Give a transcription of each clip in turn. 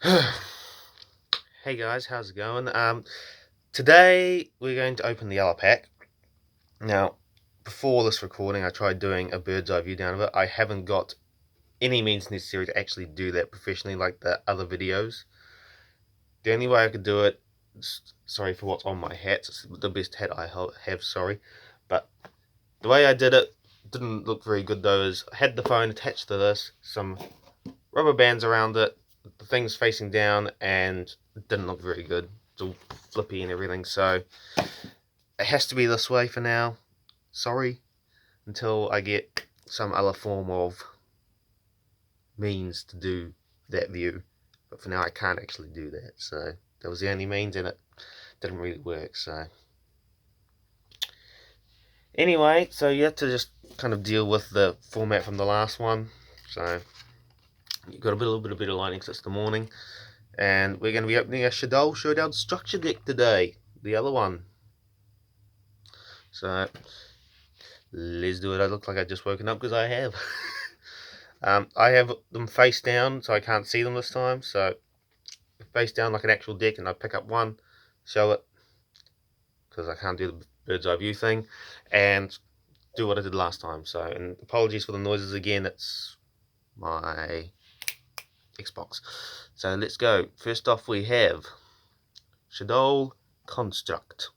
Hey guys, how's it going? Today we're going to open the yellow pack. Now, before this recording, I tried doing a bird's eye view down of it. I haven't got any means necessary to actually do that professionally like the other videos. The only way I could do it, sorry for what's on my hat, it's the best hat I have, sorry, but the way I did it didn't look very good though. Is I had the phone attached to this, some rubber bands around it, the thing's facing down, and it didn't look very good. It's all flippy and everything, so it has to be this way for now. Sorry, until I get some other form of means to do that view. But for now, I can't actually do that, so that was the only means, and it didn't really work. So anyway, so you have to just kind of deal with the format from the last one. So you've got a little bit of better lighting since the morning. And we're going to be opening a Shaddoll Showdown structure deck today, the other one. So let's do it. I look like I just woken up because I have. I have them face down, so I can't see them this time. So face down like an actual deck, and I pick up one, show it because I can't do the bird's eye view thing, and do what I did last time. So, and apologies for the noises again. It's my Xbox. So let's go. First off, we have Shaddoll Construct.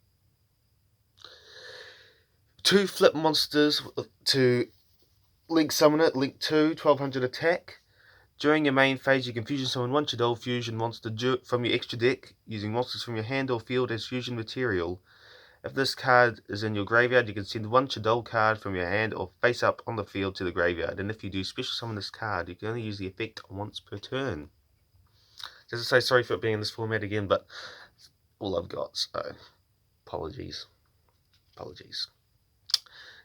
2 flip monsters to link summon it. Link 2, 1200 attack. During your main phase, you can fusion summon one Shaddoll fusion monster from your extra deck using monsters from your hand or field as fusion material. If this card is in your graveyard, you can send one Shaddoll card from your hand or face up on the field to the graveyard. And if you do special summon this card, you can only use the effect once per turn. Just to say sorry for it being in this format again, but it's all I've got, so apologies.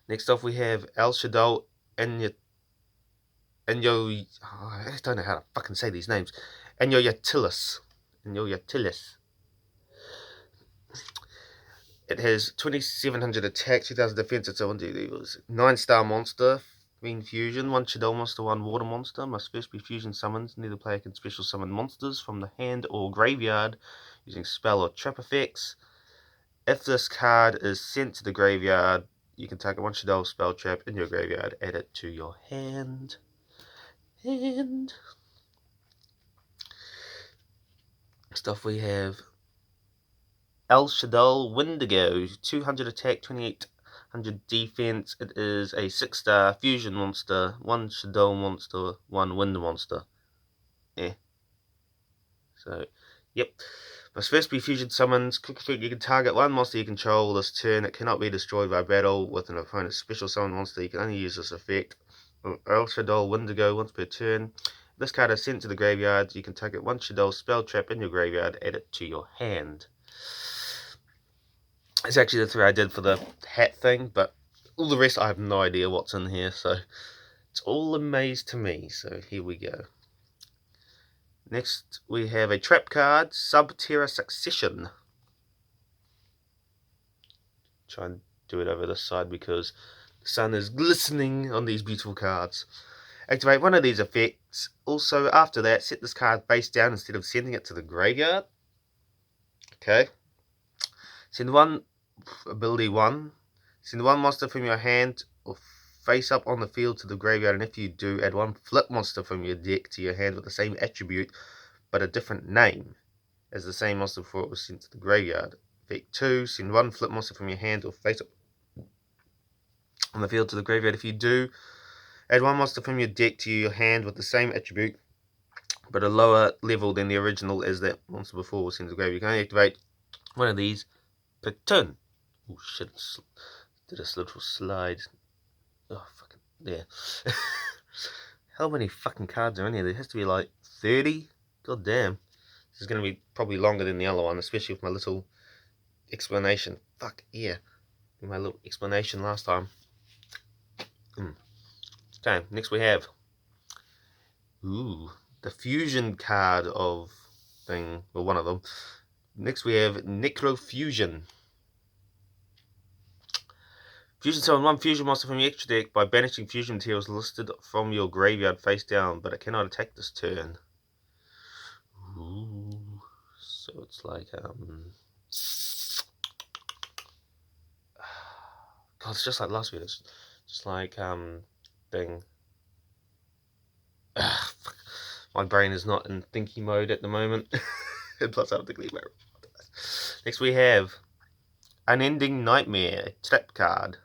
Next off, we have El Shaddoll I don't know how to fucking say these names. Enyoyatilis. It has 2700 attack, 2000 defense, it's a 9-star monster, green fusion, 1 Shaddoll monster, 1 water monster, must first be fusion summoned. Neither player can special summon monsters from the hand or graveyard using spell or trap effects. If this card is sent to the graveyard, you can target 1 Shaddoll spell trap in your graveyard, add it to your hand. Stuff we have El Shaddoll Wendigo, 200 attack, 2800 defense. It is a 6-star fusion monster, 1 Shaddoll monster, 1 wind monster. So, yep. Must first be fusion summoned. Click effect, you can target 1 monster you control this turn. It cannot be destroyed by battle with an opponent's special summon monster. You can only use this effect. El Shaddoll Wendigo once per turn. If this card is sent to the graveyard, you can target 1 Shaddoll spell trap in your graveyard, add it to your hand. It's actually the 3 I did for the hat thing, but all the rest I have no idea what's in here, so it's all a maze to me. So here we go. Next, we have a trap card, Subterra Succession. Try and do it over this side because the sun is glistening on these beautiful cards. Activate one of these effects. Also, after that, set this card face down instead of sending it to the graveyard. Okay. Send one ability 1. Send 1 monster from your hand or face up on the field to the graveyard, and if you do, add 1 flip monster from your deck to your hand with the same attribute but a different name as the same monster before it was sent to the graveyard. Effect 2, send 1 flip monster from your hand or face up on the field to the graveyard. If you do, add 1 monster from your deck to your hand with the same attribute but a lower level than the original as that monster before was sent to the graveyard. You can only activate one of these per turn. Oh shit, did a little slide. Oh, fucking, yeah. How many fucking cards are in here? There has to be like 30? God damn. This is going to be probably longer than the other one, especially with my little explanation. Fuck, yeah. My little explanation last time. Okay, next we have... the fusion card of thing, or one of them. Next we have Necrofusion. Fusion summon 1 fusion monster from your extra deck by banishing fusion materials listed from your graveyard face down, but it cannot attack this turn. So it's like, God, it's just like last week. It's just like, thing. My brain is not in thinking mode at the moment. Plus, I have to clean my. Next, we have Unending Nightmare trap card.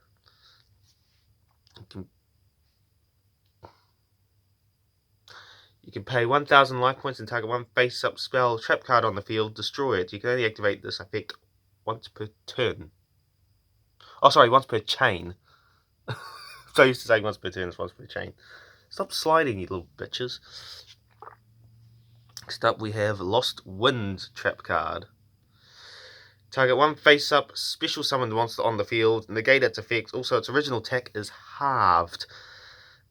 You can pay 1,000 life points and target one face-up spell trap card on the field. Destroy it. You can only activate this effect once per turn. Oh, sorry, once per chain. So I used to say once per turn, it's once per chain. Stop sliding, you little bitches. Next up, we have Lost Wind trap card. Target one face-up special summoned monster on the field. Negate its effects. Also, its original attack is halved.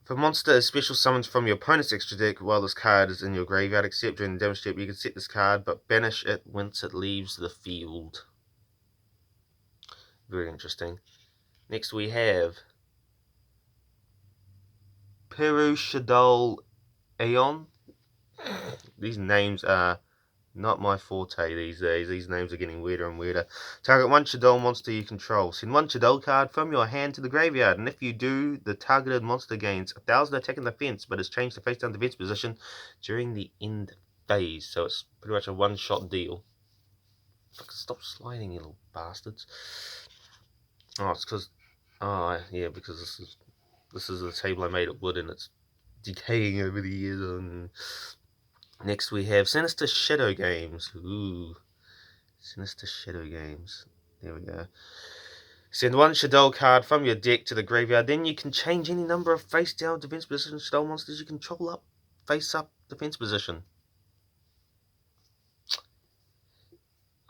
If a monster is special summoned from your opponent's extra deck while this card is in your graveyard, except during the damage step, you can set this card, but banish it once it leaves the field. Very interesting. Next we have Perushadol Aeon. These names are not my forte these days. These names are getting weirder and weirder. Target one Shadol monster you control. Send one Shadol card from your hand to the graveyard, and if you do, the targeted monster gains 1,000 attack and defense, but is changed to face down defense position during the end phase. So it's pretty much a one-shot deal. Stop sliding, you little bastards. Oh, it's because... Oh, yeah, because this is a table I made of wood, and it's decaying over the years. Next we have Sinister Shadow Games. Ooh. Sinister Shadow Games. There we go. Send one Shadol card from your deck to the graveyard. Then you can change any number of face-down defense position Shadol monsters you control up. Face-up defense position.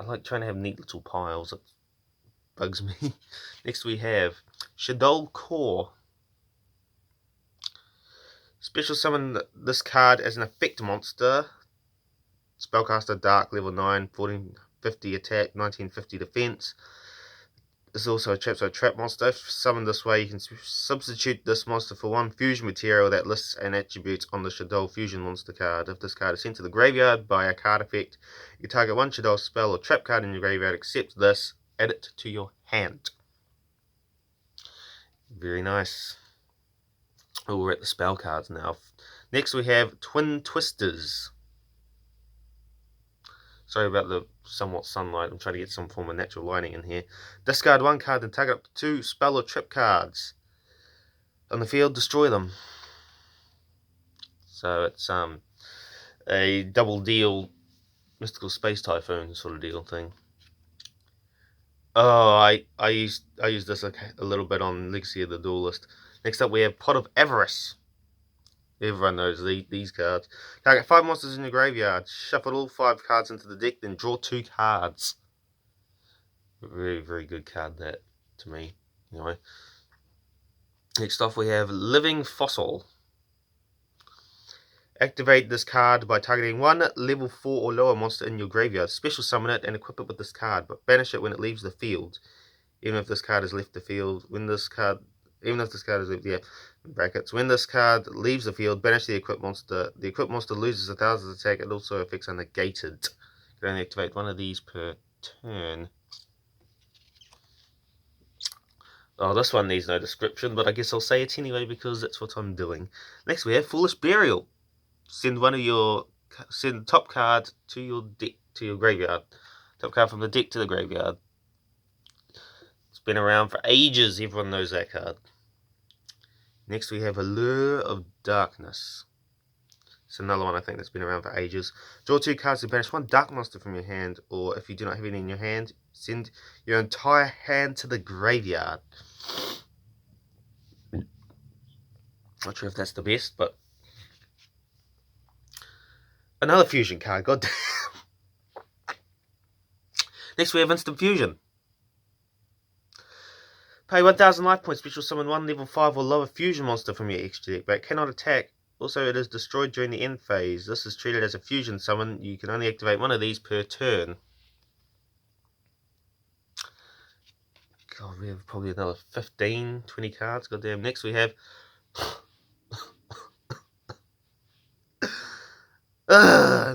I like trying to have neat little piles. It bugs me. Next we have Shadol Core. Special summon this card as an effect monster. Spellcaster Dark, level 9, 1450 attack, 1950 defense. This is also a trap monster. If summoned this way, you can substitute this monster for one fusion material that lists an attribute on the Shadol Fusion monster card. If this card is sent to the graveyard by a card effect, you can target one Shadol spell or trap card in your graveyard, accept this, add it to your hand. Very nice. Oh, we're at the spell cards now. Next we have Twin Twisters. Sorry about the somewhat sunlight. I'm trying to get some form of natural lighting in here. Discard one card and target up to 2 spell or trip cards. On the field, destroy them. So it's a double deal Mystical Space Typhoon sort of deal thing. Oh, I used this a little bit on Legacy of the Duelist. Next up we have Pot of Avarice. Everyone knows these cards. Target 5 monsters in your graveyard. Shuffle all 5 cards into the deck, then draw 2 cards. Very, very good card, that, to me. Anyway. Next off, we have Living Fossil. Activate this card by targeting one level 4 or lower monster in your graveyard. Special summon it and equip it with this card, but banish it when it leaves the field. Even if this card has left the field. When this card leaves the field, banish the equipped monster. The equipped monster loses 1,000 attack. It also effects are negated. You can only activate one of these per turn. Oh, this one needs no description, but I guess I'll say it anyway because that's what I'm doing. Next we have Foolish Burial. Send top card to your deck, to your graveyard. Top card from the deck to the graveyard. It's been around for ages. Everyone knows that card. Next we have Allure of Darkness. It's another one I think that's been around for ages. Draw 2 cards to banish one dark monster from your hand, or if you do not have any in your hand, send your entire hand to the graveyard. Not sure if that's the best, but another fusion card, goddamn. Next we have Instant Fusion. Pay 1,000 life points, special summon one level 5 or lower fusion monster from your extra deck, but it cannot attack. Also, it is destroyed during the end phase. This is treated as a fusion summon. You can only activate one of these per turn. God, we have probably another 15, 20 cards. Goddamn. Next we have...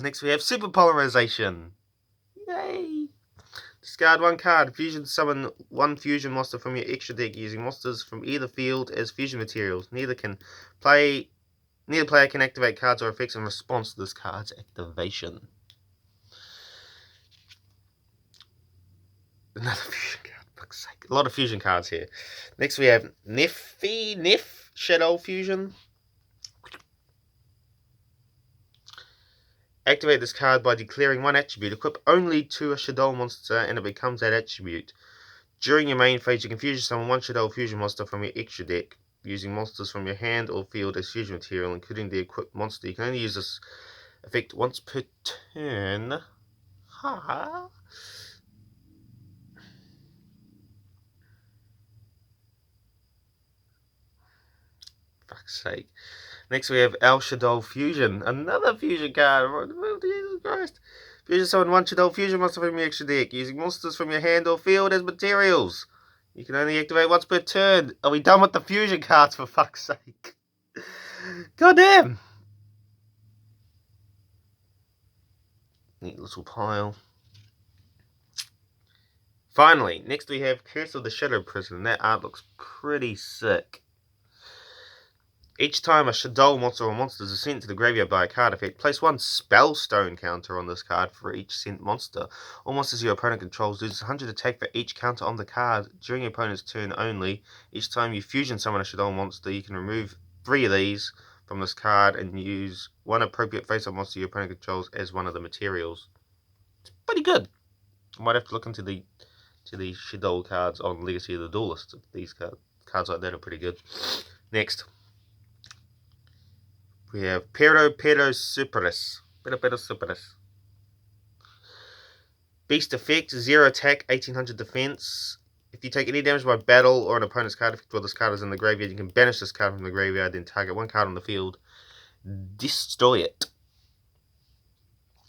Next we have Super Polarization. Yay! Discard one card. Fusion summon one fusion monster from your extra deck using monsters from either field as fusion materials. Neither player can activate cards or effects in response to this card's activation. Another fusion card, for fuck's sake. A lot of fusion cards here. Next we have Nef Shadow Fusion. Activate this card by declaring one attribute. Equip only to a Shadow monster and it becomes that attribute. During your main phase, you can fusion summon one Shadow fusion monster from your extra deck, using monsters from your hand or field as fusion material, including the equipped monster. You can only use this effect once per turn. Ha! Fuck's sake. Next we have El Shadow Fusion. Another fusion card. Jesus Christ. Fusion summon one Shadow fusion monster from your extra deck, using monsters from your hand or field as materials. You can only activate once per turn. Are we done with the fusion cards, for fuck's sake? God damn. Neat little pile. Finally, next we have Curse of the Shadow Prison. That art looks pretty sick. Each time a Shadow monster or monsters is sent to the graveyard by a card effect, place one Spellstone counter on this card for each sent monster. All monsters your opponent controls lose 100 attack for each counter on the card during your opponent's turn only. Each time you fusion summon a Shadow monster, you can remove 3 of these from this card and use one appropriate face-up monster your opponent controls as one of the materials. It's pretty good. I might have to look into the Shadow cards on Legacy of the Duelist. These cards like that are pretty good. Next, we have Pero Superis. Beast effect, 0 attack, 1800 defense. If you take any damage by battle or an opponent's card effect while this card is in the graveyard, you can banish this card from the graveyard, then target one card on the field, destroy it.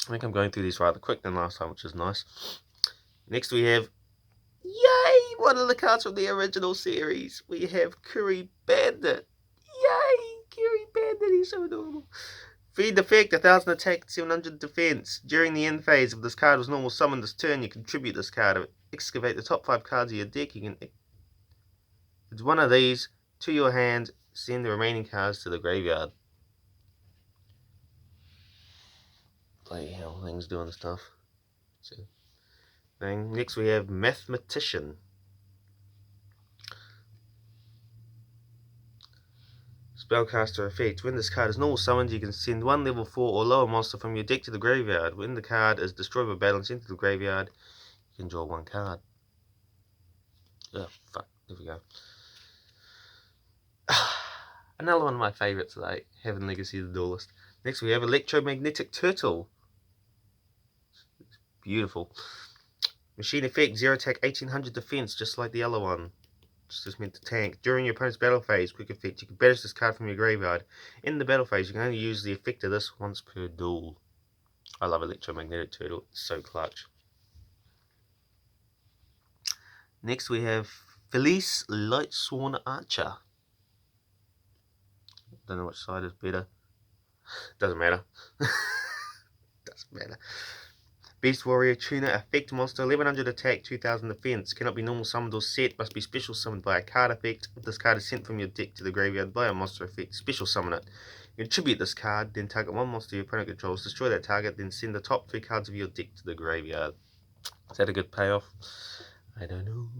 I think I'm going through these rather quick than last time, which is nice. Next we have, yay, one of the cards from the original series. We have Kuri Bandit. Yay! Kiri Bandit, he's so adorable. Feed effect, 1000 attack, 700 defense. During the end phase, if this card was normal summoned this turn, you contribute this card. Excavate the top 5 cards of your deck. You can add one of these to your hand. Send the remaining cards to the graveyard. Bloody hell, things doing stuff. Next we have Mathematician. Spellcaster effect. When this card is normal summoned, you can send one level 4 or lower monster from your deck to the graveyard. When the card is destroyed by battle and sent to the graveyard, you can draw one card. Oh, fuck. There we go. Another one of my favourites today, Heaven Legacy of the Duelist. Next we have Electromagnetic Turtle. It's beautiful. Machine effect, 0 attack, 1800 defense, just like the other one. Just meant to tank. During your opponent's battle phase, quick effect, you can banish this card from your graveyard. In the battle phase, you can only use the effect of this once per duel. I love Electromagnetic Turtle, it's so clutch. Next we have Felice Lightsworn Archer. Don't know which side is better. Doesn't matter. Doesn't matter. Beast Warrior Tuner, effect monster, 1100 attack, 2000 defense. Cannot be normal summoned or set, must be special summoned by a card effect. If this card is sent from your deck to the graveyard by a monster effect, special summon it. You contribute this card, then target one monster your opponent controls, destroy that target, then send the top 3 cards of your deck to the graveyard. Is that a good payoff? I don't know.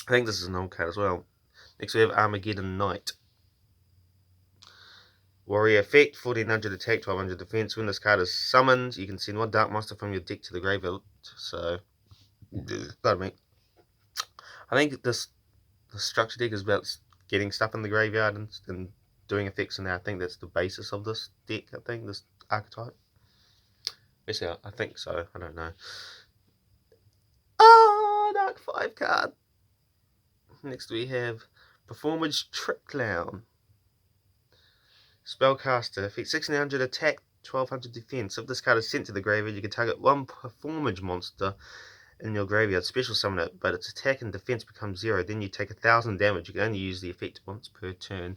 I think this is an old card as well. Next we have Armageddon Knight. Warrior effect, 1400 attack, 1200 defense. When this card is summoned, you can send one dark monster from your deck to the graveyard. So, pardon me. I think the structure deck is about getting stuff in the graveyard and doing effects in there. I think that's the basis of this deck, I think, this archetype. Yes, yeah, I think so. I don't know. Oh, Dark 5 card. Next we have Performance Trick Clown. Spellcaster, effect 1600 attack, 1200 defense. If this card is sent to the graveyard, you can target one Performance monster in your graveyard, special summon it, but its attack and defense becomes 0. Then you take 1000 damage. You can only use the effect once per turn.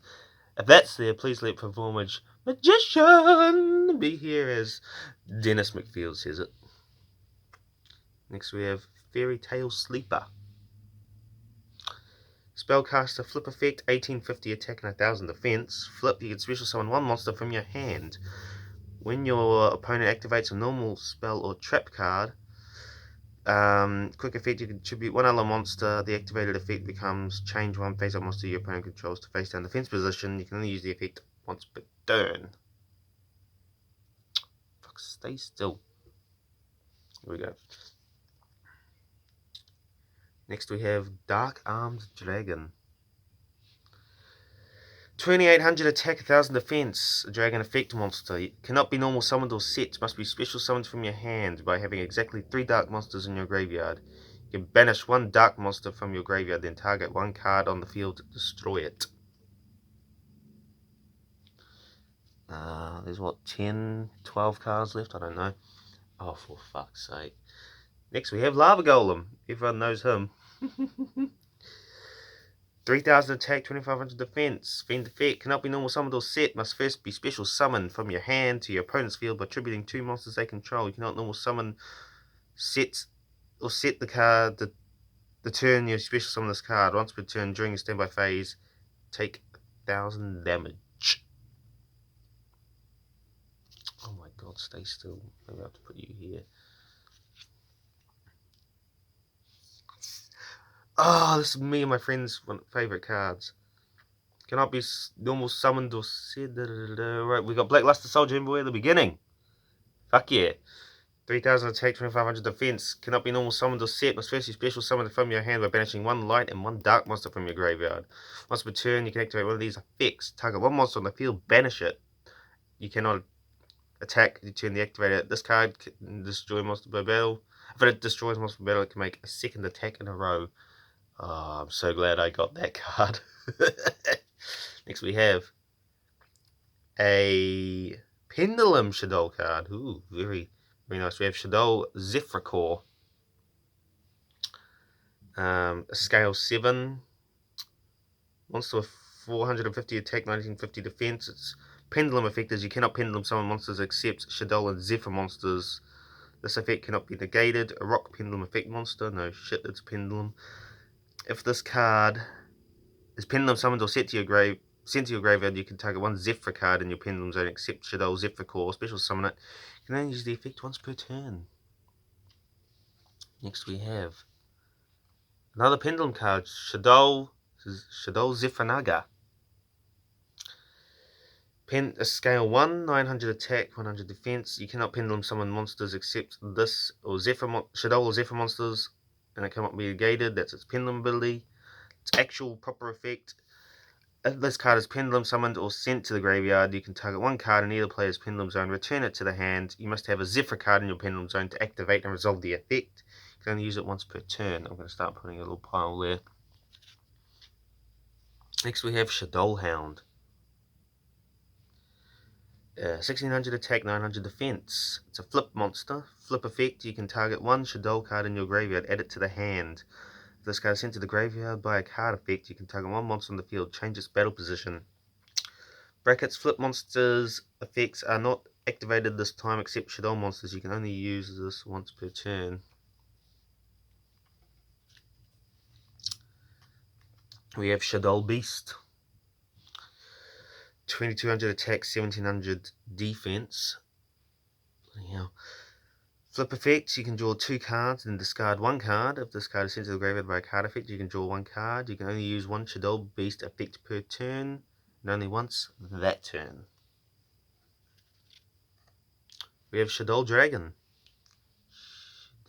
If that's there, please let Performance Magician wouldn't be here, as Dennis McField says it. Next we have Fairy Tale Sleeper. Spellcaster flip effect, 1850 attack and 1000 defense. Flip, you can special summon one monster from your hand. When your opponent activates a normal spell or trap card, quick effect, you can contribute one other monster. The activated effect becomes change one face-up monster your opponent controls to face-down defense position. You can only use the effect once per turn. Fuck, stay still. Here we go. Next we have Dark Armed Dragon. 2800 attack, 1000 defense. A dragon effect monster. It cannot be normal summoned or set. Must be special summoned from your hand by having exactly 3 dark monsters in your graveyard. You can banish one dark monster from your graveyard, then target one card on the field to destroy it. There's what, 10, 12 cards left? I don't know. Oh, for fuck's sake. Next we have Lava Golem. Everyone knows him. 3000 attack, 2500 defense. Fiend effect cannot be normal summoned or set. Must first be special summoned from your hand to your opponent's field by attributing 2 monsters they control. You cannot normal summon, set the card the turn you special summon this card. Once per turn during your standby phase, take 1000 damage. Oh my god, stay still. Maybe I have to put you here. Oh, this is me and my friends' favourite cards. Cannot be normal summoned or said. Right, we got Blackluster Soldier Envoy at the beginning. Fuck yeah. 3000 attack, 2500 defense. Cannot be normal summoned or set. Must first be special summoned from your hand by banishing one light and one dark monster from your graveyard. Once per turn, you can activate one of these effects. Target one monster on the field, banish it. You cannot attack, you turn the activator. This card can destroy monster by battle. If it destroys monster by battle, it can make a second attack in a row. Oh, I'm so glad I got that card. Next we have a Pendulum Shaddoll card. Ooh, very, very nice. We have Shaddoll Zephricor. A scale 7. Monster with 450 attack, 1950 defense. Its pendulum effect is you cannot pendulum summon monsters except Shaddoll and Zephyr monsters. This effect cannot be negated. A rock pendulum effect monster. No shit, it's pendulum. If this card is pendulum summoned or sent to your graveyard, you can target one Zephyr card in your pendulum zone except Shaddoll Zephricor. Special summon it. You can only use the effect once per turn. Next we have another pendulum card, Shaddoll Zephranaga. A scale 1, 900 attack, 100 defense. You cannot pendulum summon monsters except this or Shaddoll or Zephyr monsters, and it cannot be negated. That's its pendulum ability. Its actual proper effect: if this card is pendulum summoned or sent to the graveyard, you can target one card in either player's pendulum zone, return it to the hand. You must have a Zephyr card in your pendulum zone to activate and resolve the effect. You can only use it once per turn. I'm going to start putting a little pile there. Next we have Shaddoll Hound. 1600 attack, 900 defense. It's a flip monster. Flip effect, you can target one Shaddoll card in your graveyard, add it to the hand. If this card is sent to the graveyard by a card effect, you can target one monster on the field, change its battle position. Brackets, flip monsters effects are not activated this time except Shaddoll monsters. You can only use this once per turn. We have Shaddoll Beast. 2200 attack, 1700 defense. Bloody hell. Flip effects, you can draw 2 cards and discard 1 card. If this card is sent to the graveyard by a card effect, you can draw 1 card. You can only use 1 Shaddoll Beast effect per turn, and only once that turn. We have Shaddoll Dragon.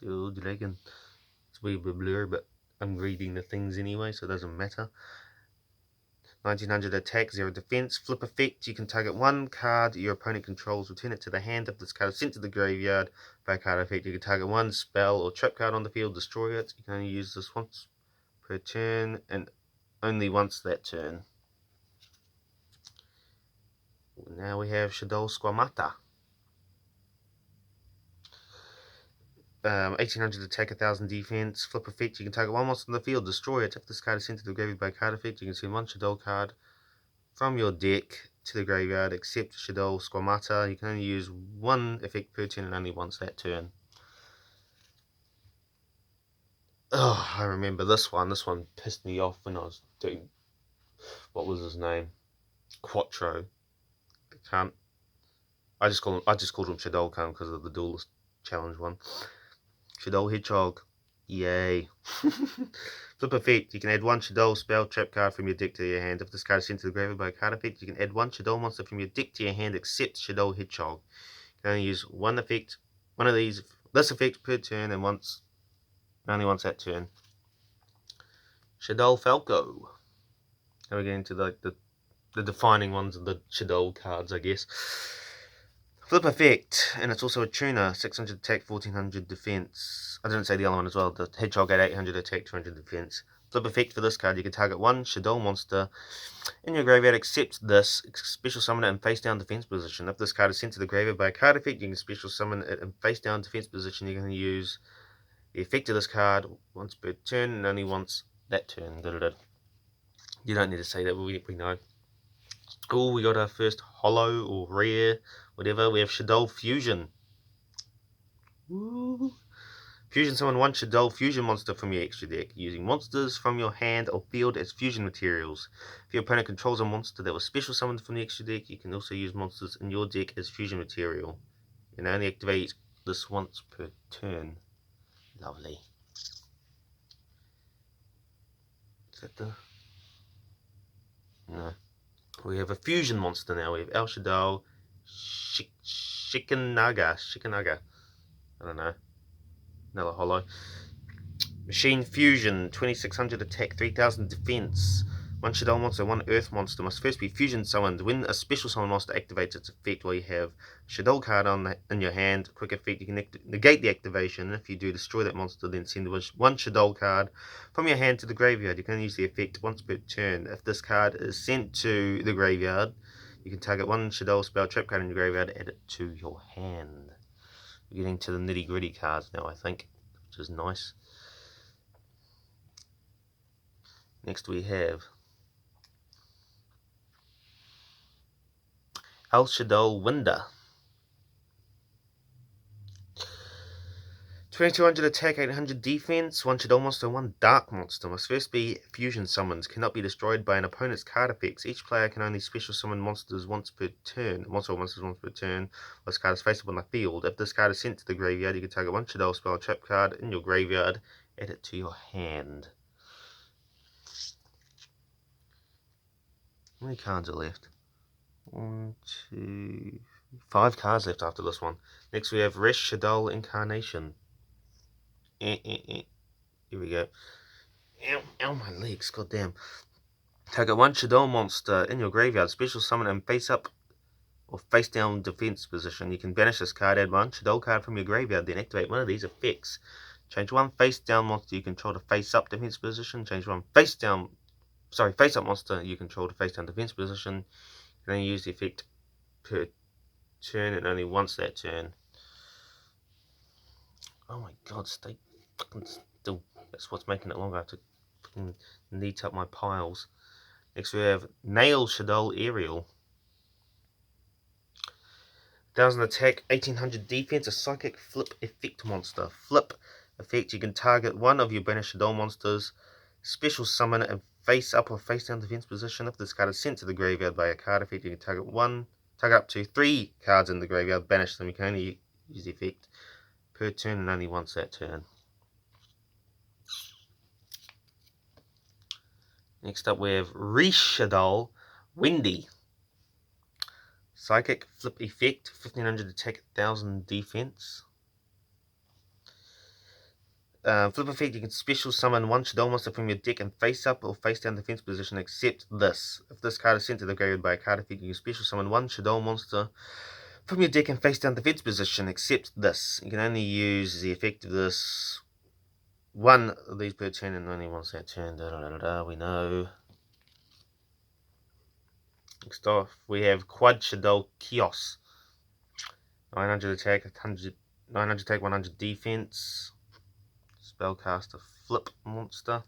Shaddoll Dragon. It's a wee bit blurry, but I'm reading the things anyway, so it doesn't matter. 1900 attack, 0 defense. Flip effect, you can target 1 card your opponent controls, return it to the hand. If this card is sent to the graveyard by a card effect, you can target 1 spell or trap card on the field, destroy it. You can only use this once per turn, and only once that turn. Now we have Shaddoll Squamata. 1800 attack, 1000 defense. Flip effect, you can target 1 monster on the field, destroy it. If this card is sent to the graveyard by a card effect, you can send 1 Shaddoll card from your deck to the graveyard except Shaddoll Squamata. You can only use one effect per turn and only once that turn. Oh, I remember this one. This one pissed me off when I was doing, what was his name? Quattro. I just called him Shaddoll Khan because of the Duelist Challenge one. Shaddoll Hedgehog. Yay. Flip effect. You can add one Shaddoll spell trap card from your deck to your hand. If this card is sent to the graveyard by a card effect, you can add one Shaddoll monster from your deck to your hand except Shaddoll Hedgehog. You can only use one of these, this effect per turn, and only once that turn. Shaddoll Falco. Now we're getting to the defining ones of the Shaddoll cards, I guess. Flip effect, and it's also a tuner, 600 attack, 1400 defense. I didn't say the other one as well, the Hedgehog at 800 attack, 200 defense. Flip effect for this card, you can target one Shaddoll monster in your graveyard except this, special summon it in face down defense position. If this card is sent to the graveyard by a card effect, you can special summon it in face down defense position. You can use the effect of this card once per turn and only once that turn. You don't need to say that, but we know. Oh, we got our first holo or rare, whatever. We have Shaddoll Fusion. Woo. Fusion summon one Shaddoll Fusion monster from your extra deck, using monsters from your hand or field as fusion materials. If your opponent controls a monster that was special summoned from the extra deck, you can also use monsters in your deck as fusion material. You can only activate this once per turn. Lovely. Is that the... No. We have a fusion monster now. We have El Shaddoll Shikanaga. I don't know. Another holo. Machine Fusion, 2600 attack, 3000 defense. One Shaddoll monster, one Earth monster must first be fusion summoned. When a special summon monster activates its effect while you have a Shaddoll card in your hand, quick effect, you can negate the activation. If you do, destroy that monster, then send one Shaddoll card from your hand to the graveyard. You can use the effect once per turn. If this card is sent to the graveyard, you can target one Shaddoll spell trap card in your graveyard, add it to your hand. We're getting to the nitty gritty cards now, I think, which is nice. Next we have El Shaddoll Winder. 2200 attack, 800 defense. One Shaddoll monster, one Dark monster must first be fusion summoned. Cannot be destroyed by an opponent's card effects. Each player can only special summon monsters once per turn. Monsters once per turn. This card is face up on the field. If this card is sent to the graveyard, you can target one Shaddoll spell trap card in your graveyard. Add it to your hand. How many cards are left? 1, 2, 5 cards left after this one. Next we have Resh Shaddoll Incarnation. Here we go. Ow, my legs, goddamn. Target one Shaddoll monster in your graveyard, special summon and face up or face down defense position. You can banish this card, add one Shaddoll card from your graveyard, then activate one of these effects. Change one face down monster you control to face up defense position. Change one face up monster you control to face down defense position. You can only use the effect per turn and only once that turn. Oh my god, stay fucking still. That's what's making it longer. I have to fucking neat up my piles. Next we have Nail Shaddoll Aerial. 1000 attack, 1800 defense, a psychic flip effect monster. Flip effect, you can target one of your banished Shaddoll monsters, special summon and face up or face down defense position. If this card is sent to the graveyard by a card effect, you can target up to 3 cards in the graveyard, banish them. You can only use the effect per turn and only once that turn. Next up we have Resh Shaddoll Windy. Psychic flip effect, 1500 attack, 1000 defense. Flip effect, you can special summon one Shaddoll monster from your deck and face up or face down defense position except this. If this card is sent to the graveyard by a card effect, you can special summon one Shaddoll monster from your deck and face down defense position except this. You can only use the effect of this one of these per turn and only once that turn. We know. Next off, we have Quad Shaddoll Kios. 900 attack, 900 attack, 100 defense. Spellcaster flip monster.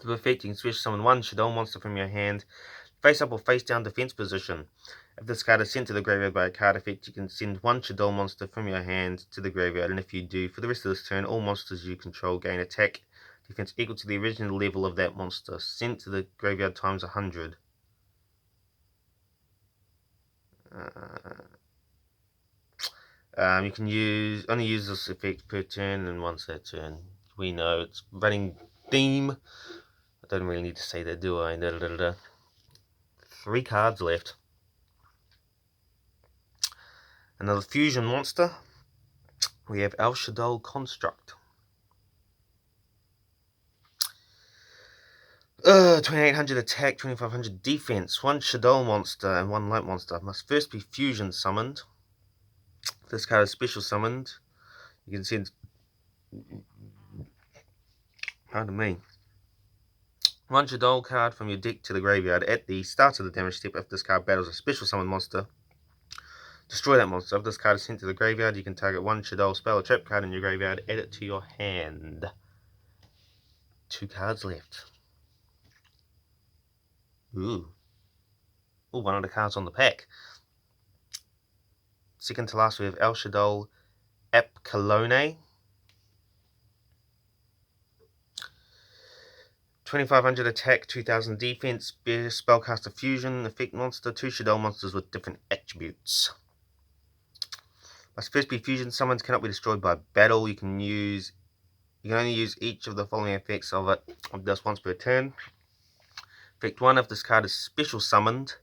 To effect, you can special summon one Shaddoll monster from your hand, Face up or face down defense position. If this card is sent to the graveyard by a card effect, you can send one Shaddoll monster from your hand to the graveyard, and if you do, for the rest of this turn, all monsters you control gain attack defense equal to the original level of that monster, sent to the graveyard times 100. You can only use this effect per turn and once that turn. We know it's running theme. I don't really need to say that, do I? 3 cards left. Another fusion monster. We have El Shaddoll Construct. 2800 attack, 2500 defense. 1 Shaddoll monster and 1 light monster must first be fusion summoned. If this card is special summoned, you can send, pardon me, 1 Shaddoll card from your deck to the graveyard at the start of the damage step. If this card battles a special summoned monster, destroy that monster. If this card is sent to the graveyard, you can target 1 Shaddoll spell or trap card in your graveyard, add it to your hand. 2 cards left. Ooh, one of the cards on the pack. Second to last, we have El Shaddoll Apkallone. 2500 attack, 2000 defense, spellcaster fusion, effect monster, 2 Shaddoll monsters with different attributes. Must first be fusion summoned, cannot be destroyed by battle. You can only use each of the following effects of this once per turn. Effect 1, if this card is special summoned,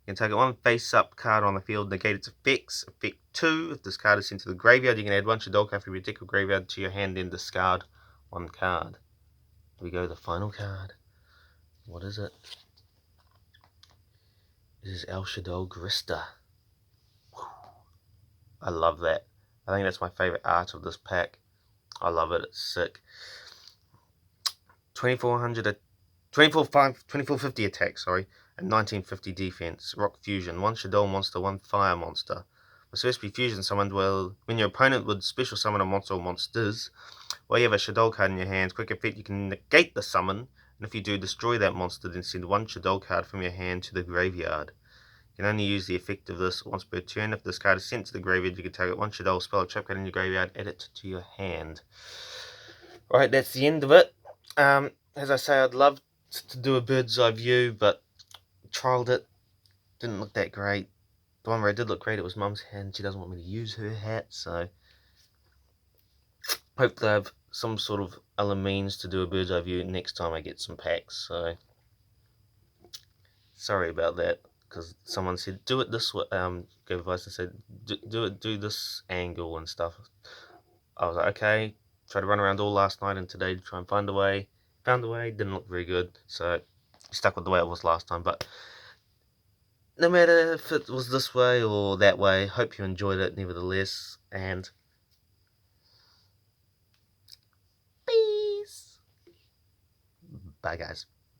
you can target 1 face-up card on the field, negate its effects. Effect 2, if this card is sent to the graveyard, you can add 1 Shaddoll card from your deck or graveyard to your hand, then discard 1 card. Here we go, the final card. What is it? This is El Shaddoll Grista. I love that. I think that's my favourite art of this pack. I love it, it's sick. 2450 attack, and 1950 defense. Rock fusion. 1 Shaddoll monster, 1 fire monster. Must first be fusion summoned. Well, when your opponent would special summon a monster or monsters, while you have a Shaddoll card in your hands, quick effect, you can negate the summon, and if you do, destroy that monster, then send 1 Shaddoll card from your hand to the graveyard. You can only use the effect of this once per turn. If this card is sent to the graveyard, you can target 1 Shaddoll spell or trap card in your graveyard, add it to your hand. Alright, that's the end of it. As I say, I'd love to do a bird's eye view, but trialled it, didn't look that great. The one where it did look great, it was Mum's hat, and she doesn't want me to use her hat, so hopefully I have some sort of other means to do a bird's eye view next time I get some packs. So sorry about that, because someone said do it this way, gave advice and said do this angle and stuff. I was like, okay, tried to run around all last night and today to try and find a way. Found a way, didn't look very good, so stuck with the way it was last time. But no matter if it was this way or that way, hope you enjoyed it nevertheless, and peace. Bye guys.